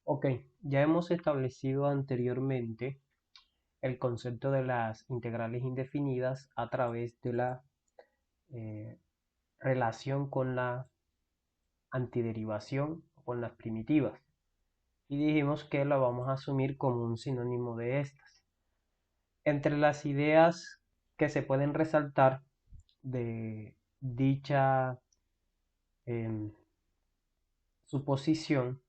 Ok, ya hemos establecido anteriormente el concepto de las integrales indefinidas a través de la eh, relación con la antiderivación o con las primitivas. Y dijimos que la vamos a asumir como un sinónimo de estas. Entre las ideas que se pueden resaltar de dicha em, suposición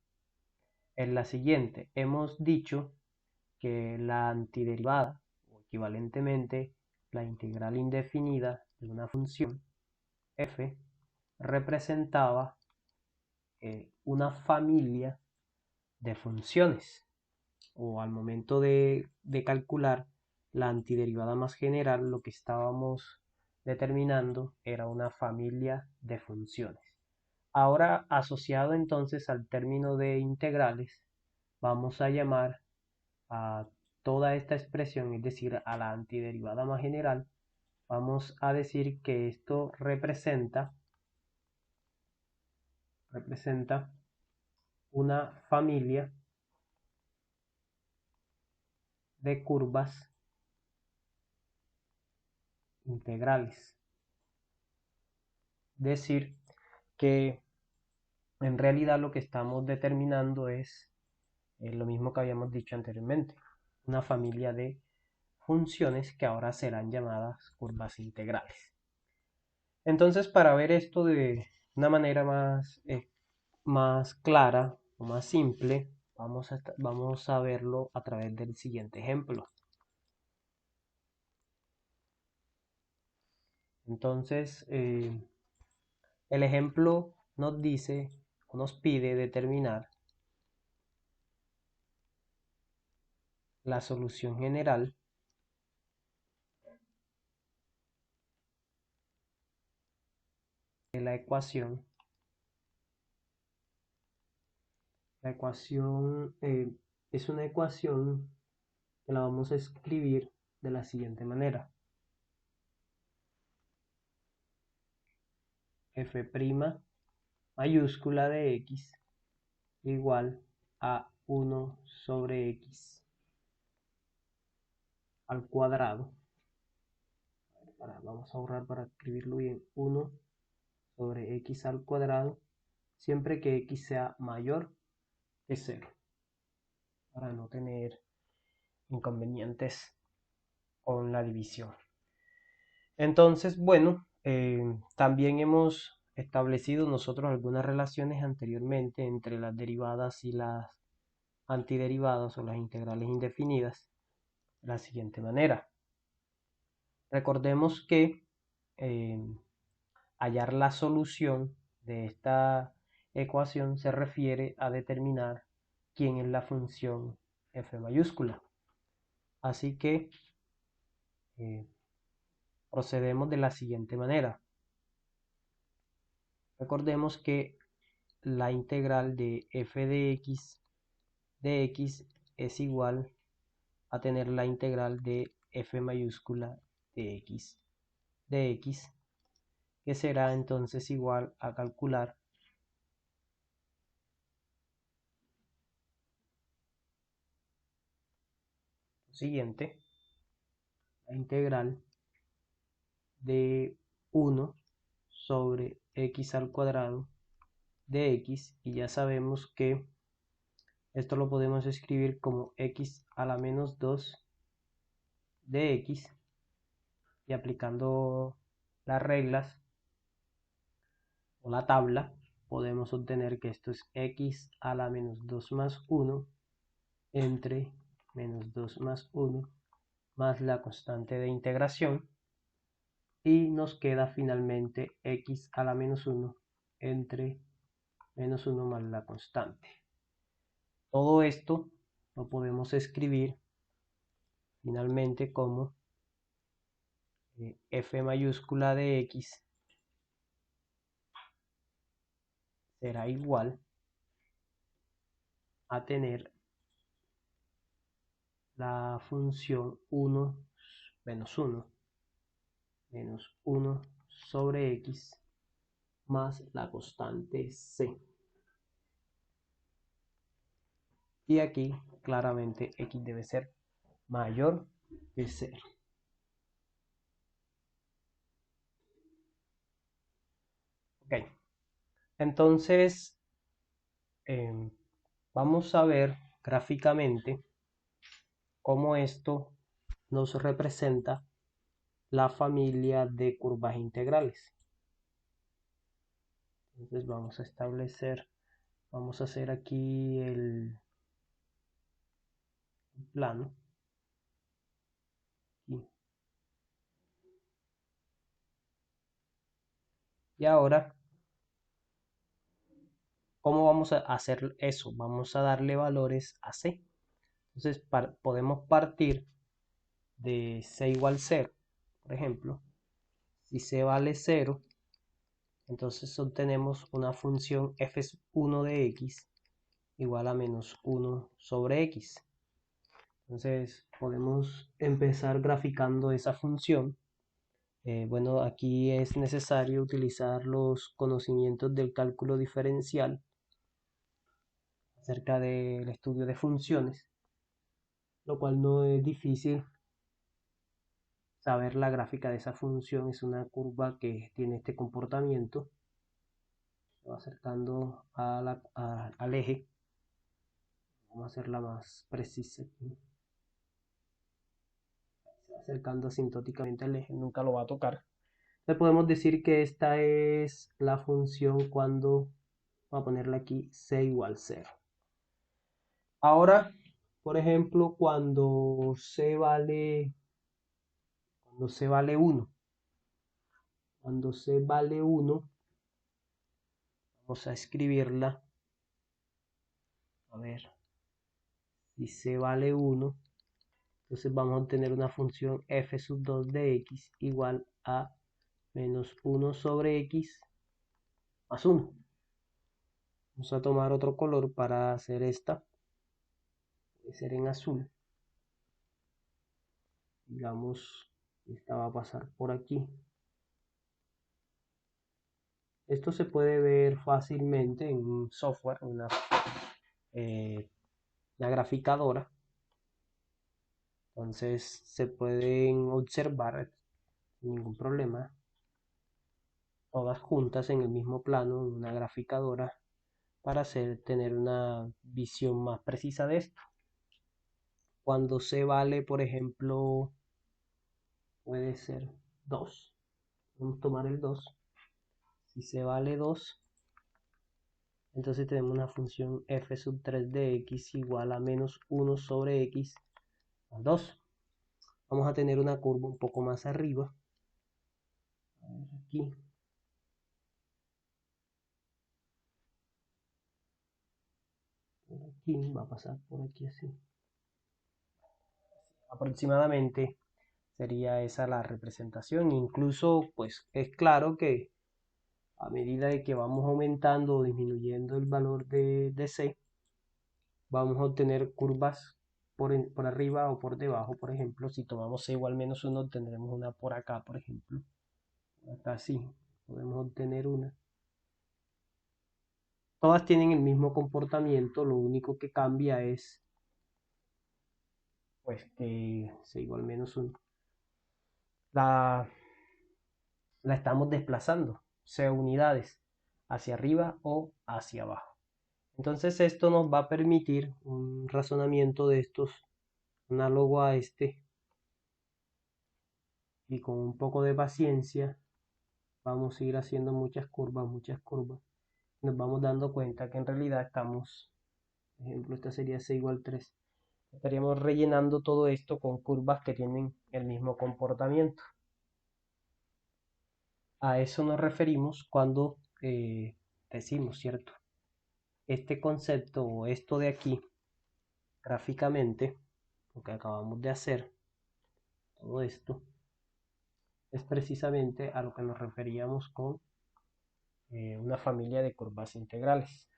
es la siguiente. Hemos dicho que la antiderivada, o equivalentemente la integral indefinida de una función f, representaba una familia de funciones, o al momento de calcular la antiderivada más general, lo que estábamos determinando era una familia de funciones. Ahora, asociado entonces al término de integrales, vamos a llamar a toda esta expresión, es decir, a la antiderivada más general, vamos a decir que esto representa una familia de curvas integrales. Decir que en realidad lo que estamos determinando es lo mismo que habíamos dicho anteriormente, una familia de funciones que ahora serán llamadas curvas integrales. Entonces, para ver esto de una manera más clara o más simple, vamos a verlo a través del siguiente ejemplo. Entonces, el ejemplo nos dice o nos pide determinar la solución general de la ecuación. La ecuación es una ecuación que la vamos a escribir de la siguiente manera. F' mayúscula de x igual a 1 sobre x al cuadrado. Vamos a ahorrar para escribirlo bien. 1 sobre x al cuadrado, siempre que x sea mayor que 0, para no tener inconvenientes con la división. Entonces, bueno, también hemos establecido nosotros algunas relaciones anteriormente entre las derivadas y las antiderivadas o las integrales indefinidas de la siguiente manera. Recordemos que eh, hallar la solución de esta ecuación se refiere a determinar quién es la función f mayúscula. Así que eh, procedemos de la siguiente manera. Recordemos que la integral de f de x es igual a tener la integral de f mayúscula de x, que será entonces igual a calcular lo siguiente, la integral de 1 sobre x al cuadrado de x, y ya sabemos que esto lo podemos escribir como x a la menos 2 de x, y aplicando las reglas o la tabla podemos obtener que esto es x a la menos 2 más 1 entre menos 2 más 1 más la constante de integración, y nos queda finalmente x a la menos 1 entre menos 1 más la constante. Todo esto lo podemos escribir finalmente como f mayúscula de x será igual a tener la función 1 menos 1 menos 1 sobre x más la constante c. y aquí claramente x debe ser mayor que 0. Ok, entonces vamos a ver gráficamente cómo esto nos representa la familia de curvas integrales. Entonces vamos a establecer, vamos a hacer aquí el plano. Y ahora, ¿cómo vamos a hacer eso? Vamos a darle valores a C. Entonces podemos partir de C igual 0, por ejemplo. Si C vale 0, entonces obtenemos una función f1 de x igual a menos 1 sobre x. Entonces podemos empezar graficando esa función. Bueno, aquí es necesario utilizar los conocimientos del cálculo diferencial acerca del estudio de funciones, lo cual no es difícil saber la gráfica de esa función. Es una curva que tiene este comportamiento, se va acercando al eje. Vamos a hacerla más precisa aquí. Se va acercando asintóticamente al eje, nunca lo va a tocar. Entonces podemos decir que esta es la función cuando, vamos a ponerle aquí, c igual 0. Ahora, por ejemplo, cuando c vale 1, cuando c vale 1, vamos a escribirla, a ver, si c vale 1, entonces vamos a obtener una función f sub 2 de x igual a menos 1 sobre x más 1. Vamos a tomar otro color para hacer esta, puede ser en azul. Digamos, esta va a pasar por aquí. Esto se puede ver fácilmente en un software, una graficadora. Entonces se pueden observar sin ningún problema, todas juntas en el mismo plano, en una graficadora, para tener una visión más precisa de esto. Cuando se vale, por ejemplo, puede ser 2. Vamos a tomar el 2. Si se vale 2, entonces tenemos una función f sub 3 de x igual a menos 1 sobre x más 2. Vamos a tener una curva un poco más arriba. A ver, aquí. Por aquí, va a pasar por aquí así. Aproximadamente sería esa la representación. Incluso, pues es claro que a medida de que vamos aumentando o disminuyendo el valor de C, vamos a obtener curvas por arriba o por debajo. Por ejemplo, si tomamos C igual menos 1, tendremos una por acá, por ejemplo. Acá sí, podemos obtener una. Todas tienen el mismo comportamiento, lo único que cambia es pues que C igual menos 1. La estamos desplazando, C unidades, hacia arriba o hacia abajo. Entonces esto nos va a permitir un razonamiento de estos análogo a este, y con un poco de paciencia vamos a ir haciendo muchas curvas. Nos vamos dando cuenta que en realidad estamos, por ejemplo, esta sería C igual 3. Estaríamos rellenando todo esto con curvas que tienen el mismo comportamiento. A eso nos referimos cuando decimos, ¿cierto? Este concepto o esto de aquí, gráficamente, lo que acabamos de hacer, todo esto, es precisamente a lo que nos referíamos con una familia de curvas integrales.